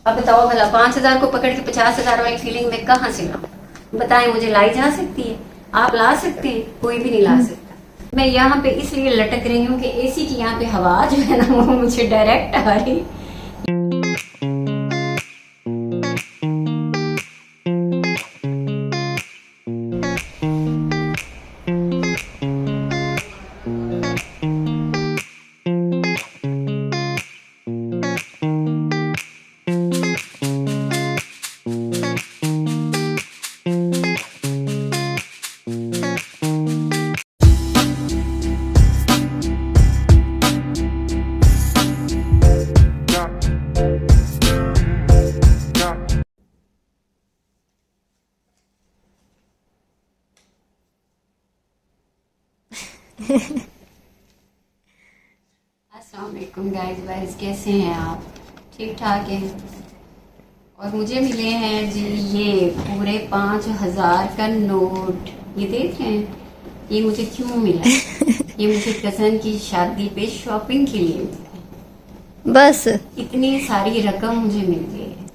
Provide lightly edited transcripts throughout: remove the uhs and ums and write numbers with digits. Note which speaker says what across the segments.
Speaker 1: अब बताओ भला 5,000 को पकड़ के 50,000 वाली फीलिंग में कहाँ से लाऊं? बताएं, मुझे लाई जा सकती है? आप ला सकते हैं? कोई भी नहीं ला सकता। मैं यहाँ पे इसलिए लटक रही हूँ कि एसी की यहाँ पे हवा जो है ना वो मुझे डायरेक्ट आ रही। अस्सलाम वालेकुम गाइस, कैसे हैं आप? ठीक ठाक हैं? और मुझे मिले हैं जी ये पूरे 5,000 का नोट। ये देख रहे हैं? ये मुझे क्यों मिला? ये मुझे कज़न की शादी पे शॉपिंग के लिए मिला।
Speaker 2: बस
Speaker 1: इतनी सारी रकम मुझे मिल गई है।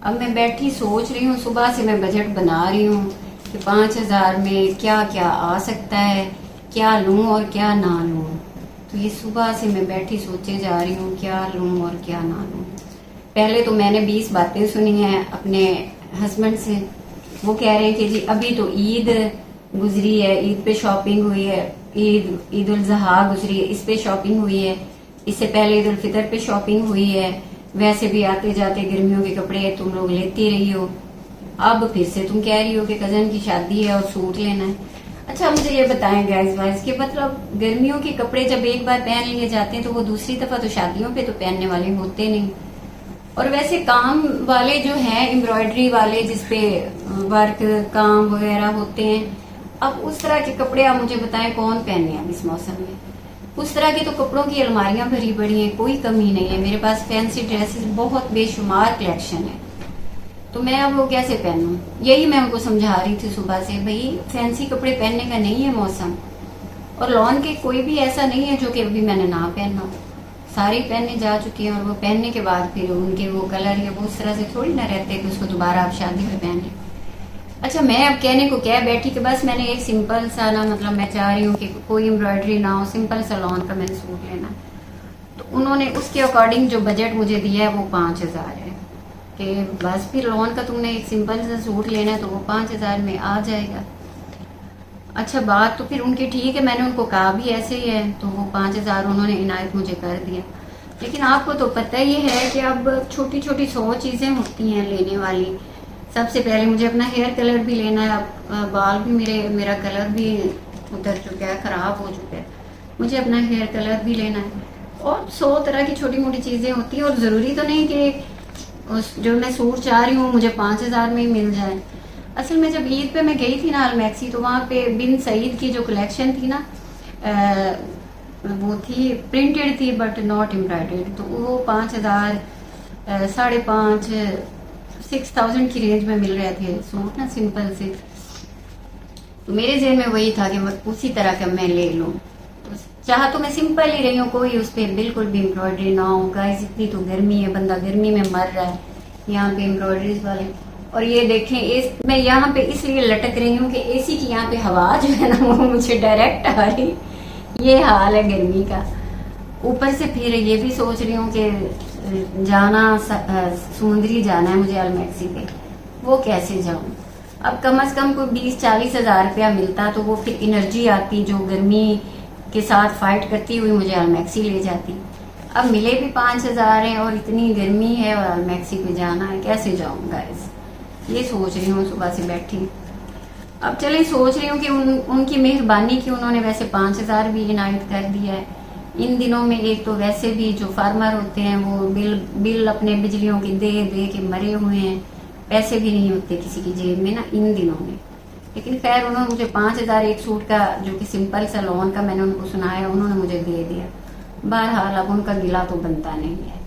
Speaker 1: अब मैं बैठी सोच रही हूँ, सुबह से मैं बजट बना रही हूँ कि 5,000 में क्या क्या आ सकता है, क्या लूं और क्या ना लूं। तो ये सुबह से मैं बैठी सोचे जा रही हूँ क्या लूं और क्या ना लूं। पहले तो मैंने 20 बातें सुनी हैं अपने हस्बैंड से। वो कह रहे हैं कि जी अभी तो ईद गुजरी है, ईद पे शॉपिंग हुई है, ईद उल ज़ुहा गुजरी है, इस पे शॉपिंग हुई है, इससे पहले ईद उल फितर पे शॉपिंग हुई है। वैसे भी आते जाते गर्मियों के कपड़े तुम लोग लेती रही हो, अब फिर से तुम कह रही हो कि कजन की शादी है और सूट लेना है। अच्छा मुझे ये बताएं गाइस कि मतलब गर्मियों के कपड़े जब एक बार पहन लिए जाते हैं तो वो दूसरी दफा तो शादियों पे तो पहनने वाले होते नहीं। और वैसे काम वाले जो हैं, एम्ब्रॉयडरी वाले जिसपे वर्क काम वगैरह होते हैं, अब उस तरह के कपड़े आप मुझे बताएं कौन पहने हैं इस मौसम में? उस तरह के तो कपड़ों की अलमारियां भरी पड़ी हैं, कोई कमी नहीं है। मेरे पास फैंसी ड्रेसेस बहुत बेशुमार कलेक्शन है, तो मैं अब वो कैसे पहनूं? यही मैं उनको समझा रही थी सुबह से, भाई फैंसी कपड़े पहनने का नहीं है मौसम। और लॉन के कोई भी ऐसा नहीं है जो कि अभी मैंने ना पहनना, सारे पहनने जा चुके हैं। और वो पहनने के बाद फिर उनके वो कलर या वो उस तरह से थोड़ी ना रहते कि उसको दोबारा आप शादी में पहने। अच्छा मैं अब कहने को क्या बैठी कि बस मैंने एक सिंपल सा ना, मतलब मैं चाह रही हूँ कि कोई एम्ब्रॉयडरी ना हो, सिंपल सा लॉन का मैंने सूट लेना। तो उन्होंने उसके अकॉर्डिंग जो बजट मुझे दिया है वो 5,000 है कि बस फिर लॉन का तुमने एक सिंपल सा सूट लेना है तो वो 5,000 में आ जाएगा। अच्छा बात तो फिर उनकी ठीक है, मैंने उनको कहा भी ऐसे ही है, तो वो 5,000 उन्होंने इनायत मुझे कर दिया। लेकिन आपको तो पता ही है कि अब छोटी छोटी 100 चीज़ें होती हैं लेने वाली। सबसे पहले मुझे अपना हेयर कलर भी लेना है। अब बाल भी मेरा कलर भी उतर चुका है, ख़राब हो चुका है, मुझे अपना हेयर कलर भी लेना है। और 100 तरह की छोटी मोटी चीज़ें होती हैं। और ज़रूरी तो नहीं कि उस जो मैं सूट चाह रही हूँ मुझे 5,000 में ही मिल जाए। असल में जब ईद पे मैं गई थी ना अलमैक्सी, तो वहाँ पे बिन सईद की जो कलेक्शन थी ना, वो थी प्रिंटेड थी बट नॉट एम्ब्रॉयडर्ड, तो वो 5,000 5,500 6,000 की रेंज में मिल रहे थे सूट ना, सिंपल से। तो मेरे जहन में वही था कि मैं उसी तरह का मैं ले लूँ। तो चाह तो मैं सिंपल ही रही हूँ, कोई उस पर बिल्कुल भी एम्ब्रॉयडरी ना हो। गाइस इतनी तो गर्मी है, बंदा गर्मी में मर रहा है, यहाँ पे एम्ब्रॉयडरीज वाले। और ये देखें, मैं यहाँ पे इसलिए लटक रही हूँ कि एसी की यहाँ पे हवा जो है ना वो मुझे डायरेक्ट आ रही। ये हाल है गर्मी का। ऊपर से फिर ये भी सोच रही हूँ कि जाना समुंदरी जाना है मुझे अलमैक्सी पे, वो कैसे जाऊँ? अब कम से कम कोई 20-40 हज़ार रुपया मिलता तो वो फिर एनर्जी आती जो गर्मी के साथ फाइट करती हुई मुझे अलमैक्सी ले जाती। अब मिले भी 5,000 हैं और इतनी गर्मी है और अलमैक्सी पे जाना है, कैसे जाऊँ गाइस? ये सोच रही हूँ सुबह से बैठी। अब चले सोच रही हूँ कि उनकी मेहरबानी की उन्होंने वैसे 5,000 भी इनायत कर दिया है। इन दिनों में एक तो वैसे भी जो फार्मर होते हैं वो बिल अपने बिजलियों की दे दे के मरे हुए हैं, पैसे भी नहीं होते किसी की जेब में ना इन दिनों में। लेकिन खैर उन्होंने मुझे 5,000 एक सूट का जो कि सिंपल सा लॉन का मैंने उनको सुनाया, उन्होंने मुझे दे दिया। बहरहाल अब उनका गिला तो बनता नहीं है,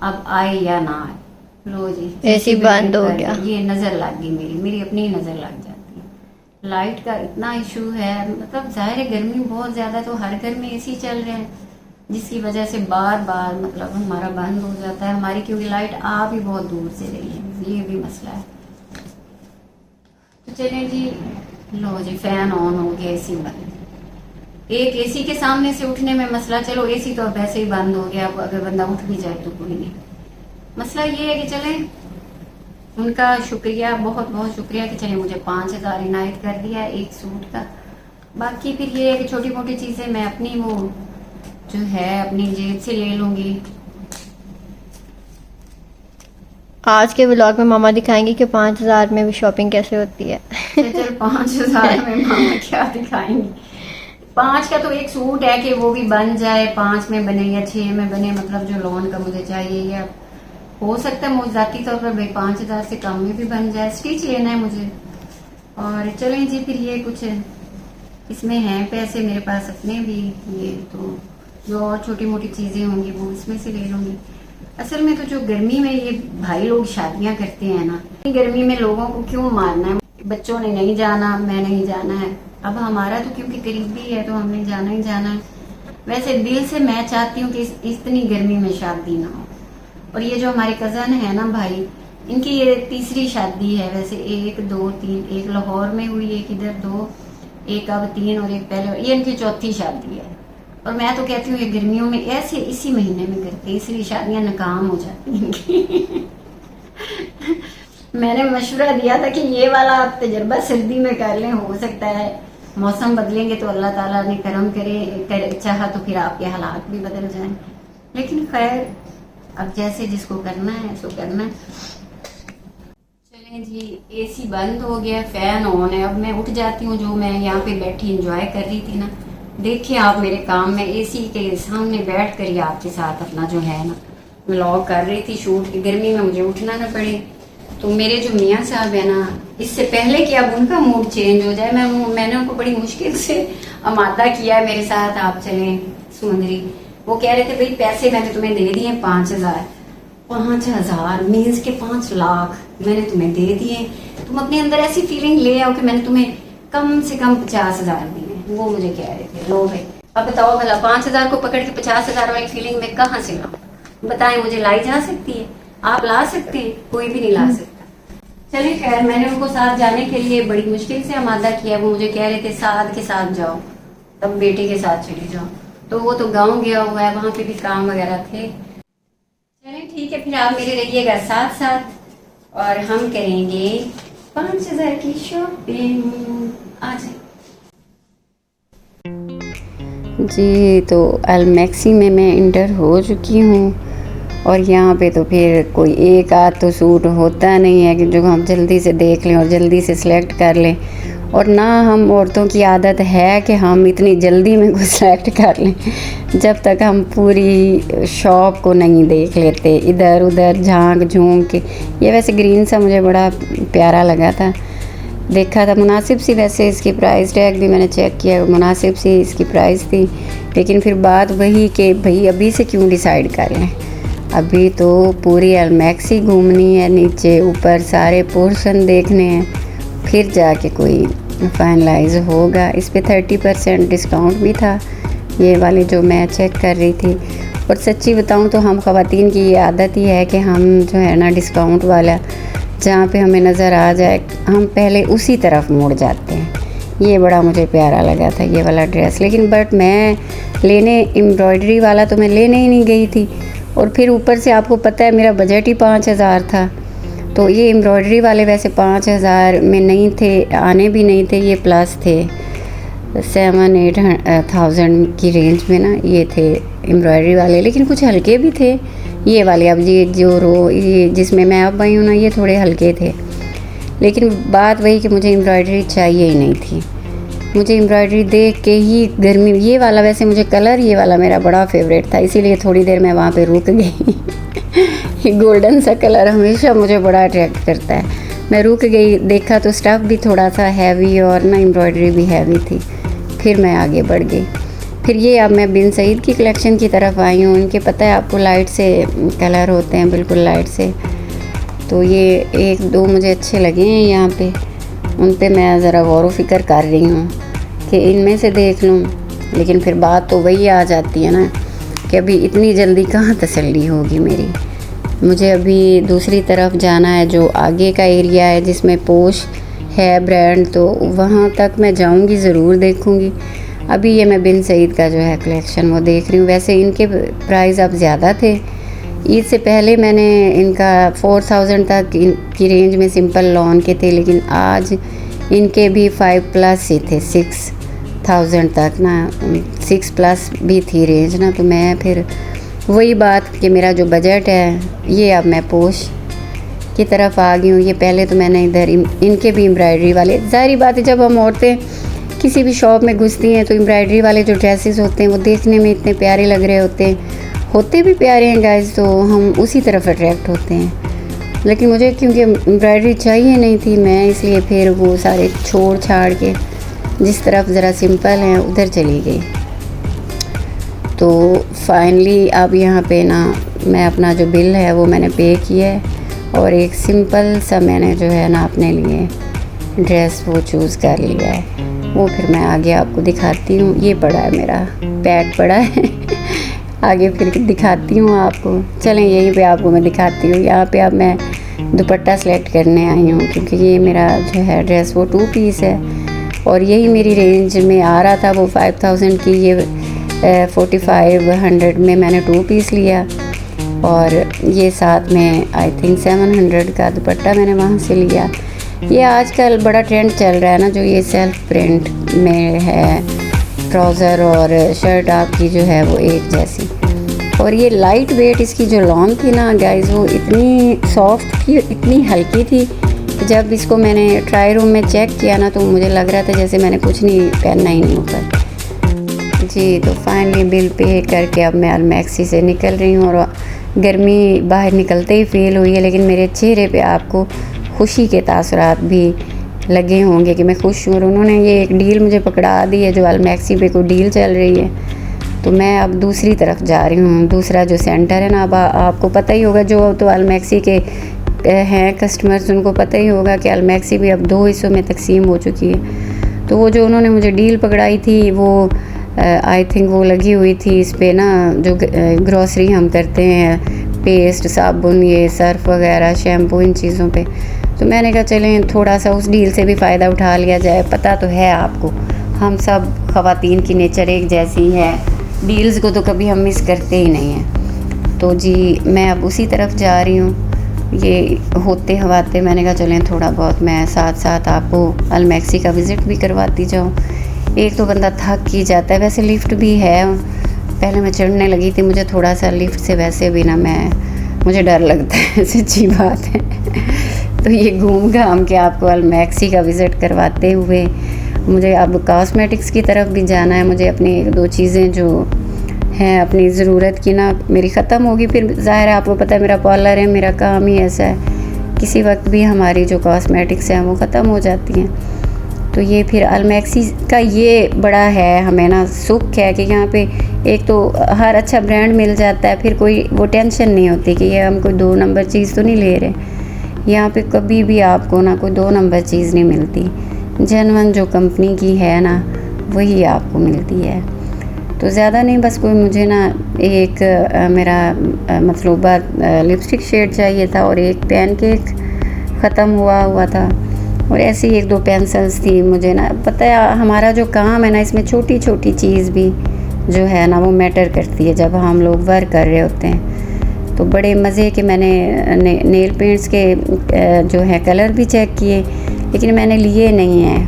Speaker 1: अब आए या ना आए। लो जी
Speaker 2: ऐसी बंद हो गया।
Speaker 1: ये नजर लग गई, मेरी अपनी नजर लग जाती है। लाइट का इतना इशू है, मतलब जाहिर है गर्मी बहुत ज्यादा, तो हर घर में एसी चल रहे हैं, जिसकी वजह से बार बार मतलब हमारा बंद हो जाता है हमारी, क्योंकि लाइट आ भी बहुत दूर से रही है, ये भी मसला है। तो चलें जी, लो जी फैन ऑन हो गया, एसी बंद। एक एसी के सामने से उठने में मसला, चलो एसी तो अब वैसे ही बंद हो गया, अब अगर बंदा उठ भी जाए तो कोई नहीं। मसला ये है कि चले उनका शुक्रिया, बहुत बहुत शुक्रिया कि चले मुझे 5,000 इनायत कर दिया एक सूट का। बाकी फिर ये है कि छोटी मोटी चीजें मैं अपनी वो जो है अपनी जेब से ले लूंगी।
Speaker 2: आज के व्लॉग में मामा दिखाएंगे कि 5,000 में भी शॉपिंग कैसे होती है।
Speaker 1: चल 5,000 में मामा क्या दिखाएंगे। 5 का तो एक सूट है कि वो भी बन जाए, 5 में बने या 6 में बने, मतलब जो लोन का मुझे चाहिए, या हो सकता है मुझे जाती तौर पर भाई 5,000 से कम में भी बन जाए। स्टिच लेना है मुझे। और चलें जी, फिर ये कुछ इसमें हैं पैसे मेरे पास अपने भी, ये तो जो और छोटी मोटी चीजें होंगी वो इसमें से ले लूंगी। असल में तो जो गर्मी में ये भाई लोग शादियां करते हैं ना, गर्मी में लोगों को क्यों मारना है। बच्चों ने नहीं जाना, मैं नहीं जाना है, अब हमारा तो क्योंकि करीबी है तो हमने जाना ही जाना है। वैसे दिल से मैं चाहती हूँ कि इतनी गर्मी में शादी ना हो। और ये जो हमारे कजन है ना भाई, इनकी ये तीसरी शादी है। वैसे 1 2 3, एक लाहौर में हुई, एक इधर 2, एक अब 3 और एक पहले, ये इनकी चौथी शादी है। और मैं तो कहती हूँ ये गर्मियों में ऐसे इसी महीने में करते, इसलिए शादियां नाकाम हो जाती इनकी। मैंने मशवरा दिया था कि ये वाला आप तजर्बा सर्दी में कर लें, हो सकता है मौसम बदलेंगे तो अल्लाह ताला ने करम चाहा तो फिर आपके हालात भी बदल जाएं। लेकिन खैर अब जैसे जिसको करना है सो करना है। चलें जी, एसी बंद हो गया, फैन ऑन है। अब मैं उठ जाती हूँ। जो मैं यहाँ पे बैठी एंजॉय कर रही थी ना, देखिए आप मेरे काम में एसी के सामने बैठ कर ही आपके साथ अपना जो है ना व्लॉग कर रही थी शूट की। गर्मी में मुझे उठना ना पड़े। तो मेरे जो मियाँ साहब है ना, इससे पहले कि अब उनका मूड चेंज हो जाए, मैंने उनको बड़ी मुश्किल से आमादा किया है मेरे साथ। आप चलें समुंदरी, वो कह रहे थे भाई पैसे मैंने तुम्हें दे दिए 5,000। 5,000 मीन्स के 5 लाख मैंने तुम्हें दे दिए। तुम अपने अंदर ऐसी फीलिंग ले आओ कि मैंने तुम्हें कम से कम 50,000 दिए। वो मुझे कह रहे थे लो भाई, अब बताओ भला 5,000 को पकड़ के 50,000 वाली फीलिंग में कहाँ से लाऊं? बताएं, मुझे लाई जा सकती है? आप ला सकते हैं? कोई भी नहीं ला सकता। चलिए खैर, मैंने उनको साथ जाने के लिए बड़ी मुश्किल से आमादा किया। वो मुझे कह रहे थे साथ के साथ जाओ, तब बेटे के साथ चली जाओ। तो वो तो गाँव गया हुआ है, वहां पे भी काम वगैरह थे। चलिए ठीक है, फिर आप मेरे रहिएगा साथ साथ और हम करेंगे 5,000 की शॉपिंग। आ जाए जी। तो अलमैक्सी में मैं इंटर हो चुकी हूँ और यहाँ पे तो फिर कोई एक आध तो सूट होता नहीं है कि जो हम जल्दी से देख लें और जल्दी से सिलेक्ट कर लें। और ना हम औरतों की आदत है कि हम इतनी जल्दी में कुछ सिलेक्ट कर लें जब तक हम पूरी शॉप को नहीं देख लेते, इधर उधर झांक झूंक के। ये वैसे ग्रीन सा मुझे बड़ा प्यारा लगा था, देखा था, मुनासिब सी। वैसे इसकी प्राइस टैग भी मैंने चेक किया, मुनासिब सी इसकी प्राइस थी। लेकिन फिर बात वही कि भाई अभी से क्यों डिसाइड कर लें, अभी तो पूरी अलमैक्सी घूमनी है, नीचे ऊपर सारे पोर्शन देखने हैं, फिर जाके कोई फाइनलाइज होगा। इस पे 30% डिस्काउंट भी था, ये वाली जो मैं चेक कर रही थी। और सच्ची बताऊं तो हम ख़वातीन की ये आदत ही है कि हम जो है ना डिस्काउंट वाला जहाँ पे हमें नज़र आ जाए हम पहले उसी तरफ मुड़ जाते हैं। ये बड़ा मुझे प्यारा लगा था ये वाला ड्रेस। लेकिन बट मैं लेने एम्ब्रॉयडरी वाला तो मैं लेने ही नहीं गई थी। और फिर ऊपर से आपको पता है मेरा बजट ही 5,000 था। तो ये एम्ब्रॉयडरी वाले वैसे 5,000 में नहीं थे, आने भी नहीं थे, ये प्लस थे 7-8,000 की रेंज में ना ये थे एम्ब्रॉयडरी वाले। लेकिन कुछ हल्के भी थे ये वाले। अब ये जिसमें मैं अब आई हूँ ना, ये थोड़े हल्के थे। लेकिन बात वही कि मुझे एम्ब्रॉयडरी चाहिए ही नहीं थी। मुझे एम्ब्रॉयडरी देख के ही गर्मी, ये वाला वैसे मुझे कलर ये वाला मेरा बड़ा फेवरेट था, इसीलिए थोड़ी देर मैं वहाँ पे रुक गई। ये गोल्डन सा कलर हमेशा मुझे बड़ा अट्रैक्ट करता है। मैं रुक गई, देखा तो स्टफ़ भी थोड़ा सा हैवी और ना एम्ब्रॉयडरी भी हैवी थी। फिर मैं आगे बढ़ गई। फिर ये अब मैं बिन सईद की कलेक्शन की तरफ आई हूँ। इनके पता है आपको लाइट से कलर होते हैं, बिल्कुल लाइट से। तो ये 1-2 मुझे अच्छे लगे हैं यहाँ पे, उन पे मैं ज़रा गौर व फिक्र कर रही हूँ कि इनमें से देख लूँ। लेकिन फिर बात तो वही आ जाती है ना कि अभी इतनी जल्दी कहाँ तसल्ली होगी मेरी। मुझे अभी दूसरी तरफ जाना है, जो आगे का एरिया है जिसमें पोश है ब्रांड, तो वहाँ तक मैं जाऊँगी, ज़रूर देखूँगी। अभी ये मैं बिन सईद का जो है कलेक्शन वो देख रही हूँ। वैसे इनके प्राइस अब ज़्यादा थे, ईद से पहले मैंने इनका 4000 तक की रेंज में सिंपल लॉन के थे, लेकिन आज इनके भी 5+ ही थे, 6000 तक ना, 6+ भी थी रेंज ना। तो मैं फिर वही बात कि मेरा जो बजट है, ये अब मैं पोश की तरफ आ गई हूँ। ये पहले तो मैंने इधर इनके भी एम्ब्रॉयडरी वाले, ज़ाहिर बात है जब हम औरतें किसी भी शॉप में घुसती हैं तो एम्ब्रॉयडरी वाले जो ड्रेसेस होते हैं वो देखने में इतने प्यारे लग रहे होते भी प्यारे हैं गाइस, तो हम उसी तरफ अट्रैक्ट होते हैं। लेकिन मुझे क्योंकि एम्ब्रॉयडरी चाहिए नहीं थी, मैं इसलिए फिर वो सारे छोड़ छाड़ के जिस तरफ ज़रा सिंपल हैं उधर चली गई। तो फाइनली अब यहाँ पे ना मैं अपना जो बिल है वो मैंने पे किया है, और एक सिंपल सा मैंने जो है ना अपने लिए ड्रेस वो चूज़ कर लिया है। वो फिर मैं आगे आपको दिखाती हूँ। ये पड़ा है, मेरा पैक पड़ा है आगे फिर दिखाती हूँ आपको। चलें यहीं पे आपको मैं दिखाती हूँ। यहाँ पे अब मैं दुपट्टा सेलेक्ट करने आई हूँ, क्योंकि ये मेरा जो है ड्रेस वो 2 पीस है, और यही मेरी रेंज में आ रहा था। वो 5000 की, ये 4500 में मैंने 2 पीस लिया, और ये साथ में आई थिंक 700 का दुपट्टा मैंने वहाँ से लिया। ये आजकल बड़ा ट्रेंड चल रहा है ना, जो ये सेल्फ प्रिंट में है, ट्राउज़र और शर्ट आपकी जो है वो एक जैसी। और ये लाइट वेट इसकी जो लॉन थी ना गाइस, वो इतनी सॉफ्ट थी, इतनी हल्की थी कि जब इसको मैंने ट्राई रूम में चेक किया ना, तो मुझे लग रहा था जैसे मैंने कुछ नहीं पहनना ही नहीं ऊपर जी। तो फाइनली बिल पे करके अब मैं अलमैक्सी से निकल रही हूँ, और गर्मी बाहर निकलते ही फील हुई है, लेकिन मेरे चेहरे पे आपको खुशी के तासुरात भी लगे होंगे कि मैं खुश हूँ। और उन्होंने ये एक डील मुझे पकड़ा दी है, जो अलमैक्सी पे कोई डील चल रही है, तो मैं अब दूसरी तरफ जा रही हूँ। दूसरा जो सेंटर है ना, अब आपको पता ही होगा, जो तो अलमैक्सी के हैं कस्टमर्स उनको पता ही होगा कि अलमैक्सी भी अब 2 हिस्सों में तकसीम हो चुकी है। तो वो जो उन्होंने मुझे डील पकड़ाई थी, वो आई थिंक वो लगी हुई थी इस पे ना, जो ग्रॉसरी हम करते हैं, पेस्ट, साबुन, ये सर्फ वगैरह, शैम्पू, इन चीज़ों पे। तो मैंने कहा चलें थोड़ा सा उस डील से भी फ़ायदा उठा लिया जाए। पता तो है आपको, हम सब ख़वातीन की नेचर एक जैसी है, डील्स को तो कभी हम मिस करते ही नहीं हैं। तो जी मैं अब उसी तरफ जा रही हूँ। ये होते हवाते मैंने कहा चलें थोड़ा बहुत मैं साथ साथ आपको अलमैक्सी का विज़िट भी करवाती जाऊँ। एक तो बंदा थक ही जाता है। वैसे लिफ्ट भी है, पहले मैं चढ़ने लगी थी, मुझे थोड़ा सा लिफ्ट से वैसे भी ना मुझे डर लगता है, सच्ची बात है। तो ये घूम घाम के आपको अलमैक्सी का विज़िट करवाते हुए मुझे अब कॉस्मेटिक्स की तरफ भी जाना है। मुझे अपनी 1-2 चीज़ें जो हैं अपनी ज़रूरत की ना मेरी ख़त्म होगी, फिर ज़ाहिर है आपको पता है मेरा पार्लर है, मेरा काम ही ऐसा है, किसी वक्त भी हमारी जो कॉस्मेटिक्स हैं वो ख़त्म हो जाती हैं। तो ये फिर अलमैक्सी का ये बड़ा है, हमें ना सुख है कि यहाँ पे एक तो हर अच्छा ब्रांड मिल जाता है, फिर कोई वो टेंशन नहीं होती कि ये हम कोई 2 नंबर चीज़ तो नहीं ले रहे। यहाँ पे कभी भी आपको ना कोई 2 नंबर चीज़ नहीं मिलती, जेन्युइन जो कंपनी की है ना वही आपको मिलती है। तो ज़्यादा नहीं, बस कोई मुझे ना एक मेरा मतलूबा लिपस्टिक शेड चाहिए था, और एक पेन केक ख़त्म हुआ था, और ऐसी 1-2 पेंसिल्स थी। मुझे ना पता है हमारा जो काम है ना, इसमें छोटी छोटी चीज़ भी जो है ना वो मैटर करती है जब हम लोग वर्क कर रहे होते हैं। तो बड़े मज़े के मैंने नेल पेंट्स के जो है कलर भी चेक किए, लेकिन मैंने लिए नहीं हैं,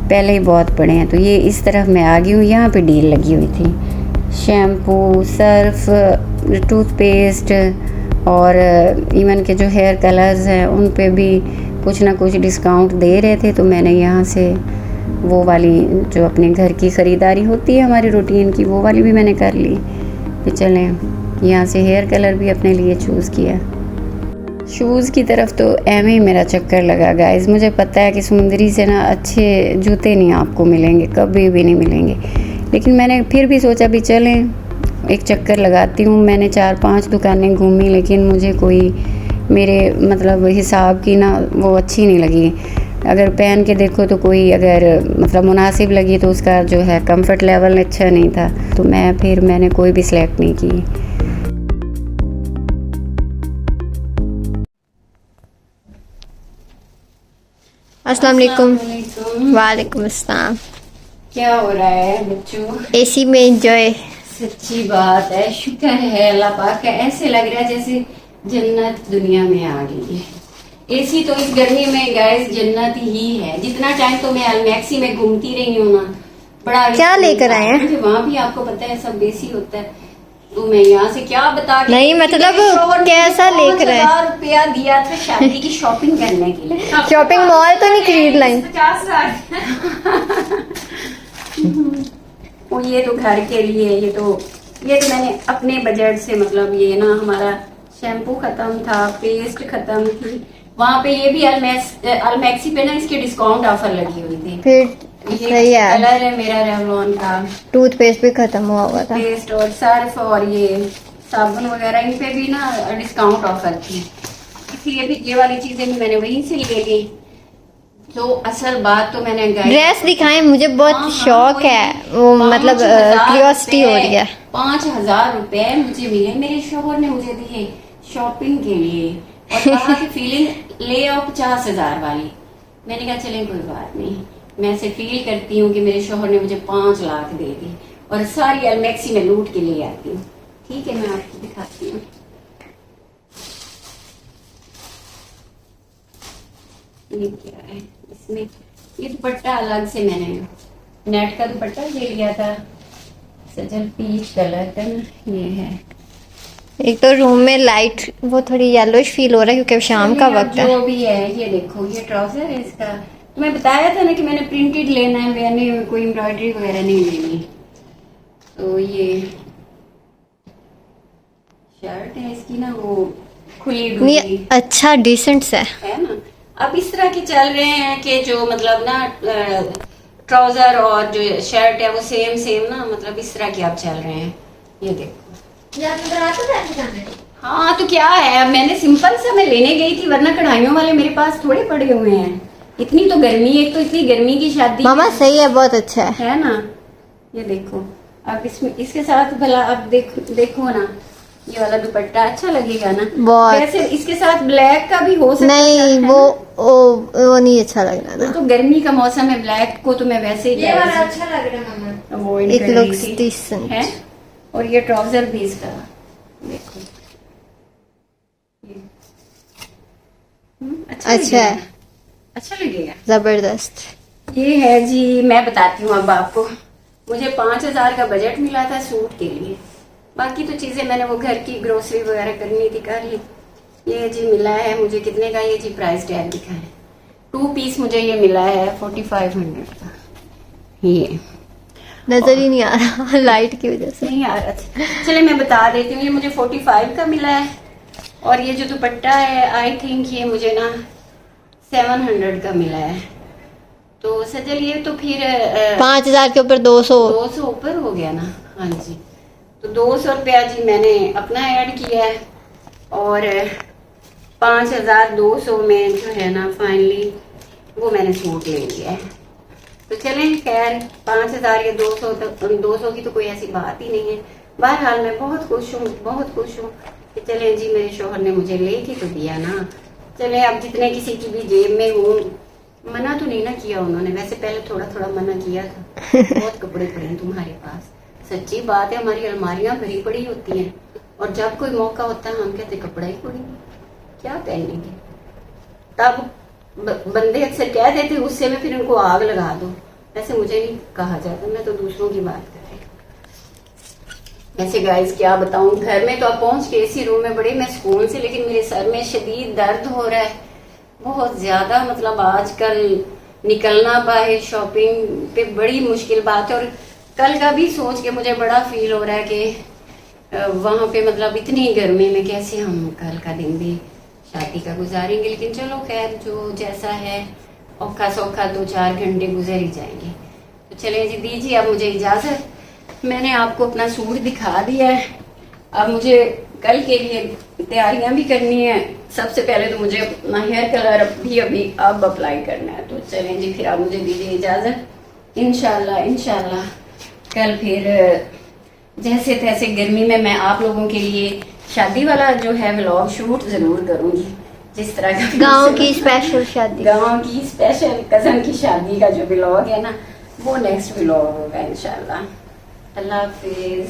Speaker 1: पहले ही बहुत पड़े हैं। तो ये इस तरफ मैं आ गई हूँ। यहाँ पे डील लगी हुई थी, शैम्पू, सर्फ, टूथपेस्ट और इवन के जो हेयर कलर्स हैं उन पे भी कुछ ना कुछ डिस्काउंट दे रहे थे। तो मैंने यहाँ से वो वाली जो अपने घर की ख़रीदारी होती है हमारी रूटीन की, वो वाली भी मैंने कर ली। तो चलें यहाँ से हेयर कलर भी अपने लिए चूज़ किया। शूज़ की तरफ तो एम ही मेरा चक्कर लगा गाइस। मुझे पता है कि समुंदरी से ना अच्छे जूते नहीं आपको मिलेंगे, कभी भी नहीं मिलेंगे, लेकिन मैंने फिर भी सोचा भी चलें एक चक्कर लगाती हूँ। मैंने 4-5 दुकानें घूमी, लेकिन मुझे कोई मेरे मतलब हिसाब की ना वो अच्छी नहीं लगी। अगर पहन के देखो तो कोई अगर मतलब मुनासिब लगी तो उसका जो है कंफर्ट लेवल अच्छा नहीं था, तो मैंने कोई भी सिलेक्ट नहीं की।
Speaker 2: अस्सलाम वालेकुम। वालेकुम अस्सलाम।
Speaker 1: क्या हो रहा है बच्चों?
Speaker 2: एसी में एंजॉय।
Speaker 1: सच्ची बात है, शुक्र है अल्लाह पाक का। ऐसे लग रहा है जैसे जन्नत दुनिया में आ गई है। एसी तो इस गर्मी में गाइस जन्नत ही है। जितना टाइम तो मैं अलमैक्सी में घूमती रही हूँ ना, बड़ा
Speaker 2: क्या लेकर आए हैं?
Speaker 1: मुझे वहाँ भी आपको पता है सब एसी होता है, तो मैं यहाँ से क्या बता रही
Speaker 2: नहीं मतलब कैसा लेकर आए?
Speaker 1: 50,000 रुपया दिया था शादी की शॉपिंग करने के लिए।
Speaker 2: शॉपिंग मॉल तो नहीं खरीद लाई?
Speaker 1: 50,000। वो ये तो घर के लिए, ये तो मैंने अपने बजट से, मतलब ये ना हमारा शैम्पू खत्म था, पेस्ट खत्म थी, वहाँ पे ये भी अलमैक्सी पे ना इसके डिस्काउंट ऑफर लगी हुई थी।
Speaker 2: फिर
Speaker 1: ये
Speaker 2: सही है।
Speaker 1: कलर है मेरा रेवलॉन का,
Speaker 2: टूथपेस्ट भी खत्म हुआ हुआ था।
Speaker 1: पेस्ट और सर्फ और ये साबुन वगैरह, इन पे भी ना डिस्काउंट ऑफर थी, इसलिए भी ये वाली चीजें भी मैंने वहीं से ले ली। तो असल बात तो मैंने
Speaker 2: ड्रेस दिखाएं, मुझे बहुत शौक है, वो मतलब क्यूरियोसिटी हो रही है।
Speaker 1: 5,000 रुपए मुझे मिले, मेरे शोहर ने मुझे दिए शॉपिंग के लिए और कहा कि फीलिंग ले आओ 50,000 वाली। मैंने कहा चलें कोई बात नहीं, मैं ऐसे फील करती हूँ कि मेरे शोहर ने मुझे 5 लाख दे दी और सारी अलमैक्सी में लूट के ले आती हूँ। ठीक है, मैं आपको दिखाती हूँ। ये क्या है इसमें? ये दुपट्टा अलग से मैंने नेट का दुपट्टा ले लिया था, सजल पीच कलर का ना, ये है।
Speaker 2: एक तो रूम में लाइट वो थोड़ी येलोइश फील हो रहा है क्योंकि शाम का वक्त है।
Speaker 1: जो भी है, ये देखो, ये ट्राउजर है इसका। तो मैं बताया था ना कि मैंने प्रिंटेड लेना है, मैंने कोई एम्ब्रॉयडरी वगैरह नहीं लेनी। तो ये शर्ट है इसकी ना, वो खुली डुली,
Speaker 2: अच्छा डिसेंट सा
Speaker 1: है ना। अब इस तरह के चल रहे हैं कि जो मतलब ना ट्राउजर और जो शर्ट है वो सेम ना, मतलब इस तरह के अब चल रहे हैं। ये देखो, हाँ तो क्या है, मैंने सिंपल सा मैं लेने गई थी, वरना कढ़ाइयों वाले मेरे पास थोड़े पड़े हुए हैं। इतनी तो गर्मी, एक तो इतनी गर्मी की शादी
Speaker 2: मामा सही है, बहुत अच्छा है
Speaker 1: ना। ये देखो, अब इसमें इसके साथ भला अब देखो ना, ये वाला दुपट्टा अच्छा लगेगा ना। वैसे इसके साथ ब्लैक का भी हो सकता है।
Speaker 2: नहीं वो नहीं अच्छा लग रहा था।
Speaker 1: तो गर्मी का मौसम है, ब्लैक को तो मैं वैसे ही,
Speaker 2: ये वाला अच्छा लग रहा है मामा,
Speaker 1: इट लुक्स डिसेंट है। और ये ट्राउजर भी इसका देखो, अच्छा है, अच्छा लगेगा,
Speaker 2: जबरदस्त।
Speaker 1: ये है जी। मैं बताती हूँ अब आपको, मुझे 5,000 का बजट मिला था सूट के लिए, बाकी तो चीजें मैंने वो घर की ग्रोसरी वगैरह करनी थी, कर ली। ये जी मिला है मुझे कितने का, ये जी प्राइस टैग लिखा है, 2 पीस मुझे ये मिला है 4500 का। ये
Speaker 2: नजर ही नहीं आ रहा लाइट की वजह से,
Speaker 1: नहीं आ रहा था। चले मैं बता देती हूँ, ये मुझे 45 का मिला है। और ये जो दुपट्टा है, आई थिंक ये मुझे ना 700 का मिला है। तो सजल ये तो फिर
Speaker 2: 5,000 के ऊपर 200
Speaker 1: ऊपर हो गया ना। हाँ जी, तो 200 रुपया जी मैंने अपना ऐड किया है और 5,200 में जो है ना फाइनली वो मैंने सूट ले लिया है। तो चलें, खैर 5,000 या 200 की तो कोई ऐसी बात ही नहीं है। बहरहाल मैं बहुत खुश हूँ कि चलें जी, मेरे शोहर ने मुझे लेके तो दिया ना। चलें, अब जितने किसी की भी जेब में हूँ, मना तो नहीं ना किया उन्होंने, वैसे पहले थोड़ा मना किया था। बहुत कपड़े पड़े हैं तुम्हारे पास, सच्ची बात है, हमारी अलमारियां भरी पड़ी होती हैं और जब कोई मौका होता है हम कहते कपड़ा ही कोई नहीं, क्या पहनेंगे। तब बंदे अक्सर कह देते गुस्से में, फिर उनको आग लगा दो। वैसे मुझे नहीं कहा जाता, मैं तो दूसरों की बात कर रही हूँ। ऐसे गाइस क्या बताऊं, घर में तो अब पहुंच के एसी रूम में बड़े मैं सुकून से, लेकिन मेरे सर में शदीद दर्द हो रहा है बहुत ज्यादा। मतलब आजकल निकलना बाहर शॉपिंग पे बड़ी मुश्किल बात है। और कल का भी सोच के मुझे बड़ा फील हो रहा है कि वहां पे मतलब इतनी गर्मी में कैसे हम कल का दिन भी शादी का गुजारेंगे। लेकिन चलो खैर, जो जैसा है, औखा सौखा 2-4 घंटे गुजर ही जाएंगे। तो चले जी, दीजिए अब मुझे इजाजत। मैंने आपको अपना सूट दिखा दिया है, अब मुझे कल के लिए तैयारियां भी करनी है। सबसे पहले तो मुझे अपना हेयर कलर भी अभी अब अप्लाई करना है। तो चलें जी, फिर आप मुझे दीजिए इजाजत। इंशाल्लाह इंशाल्लाह कल फिर जैसे तैसे गर्मी में मैं आप लोगों के लिए शादी वाला जो है व्लॉग शूट जरूर करूंगी। जिस तरह का
Speaker 2: गांव की स्पेशल शादी,
Speaker 1: गांव की स्पेशल कजन की शादी का जो व्लॉग है ना, वो नेक्स्ट व्लॉग होगा इंशाल्लाह। अल्लाह हाफिज।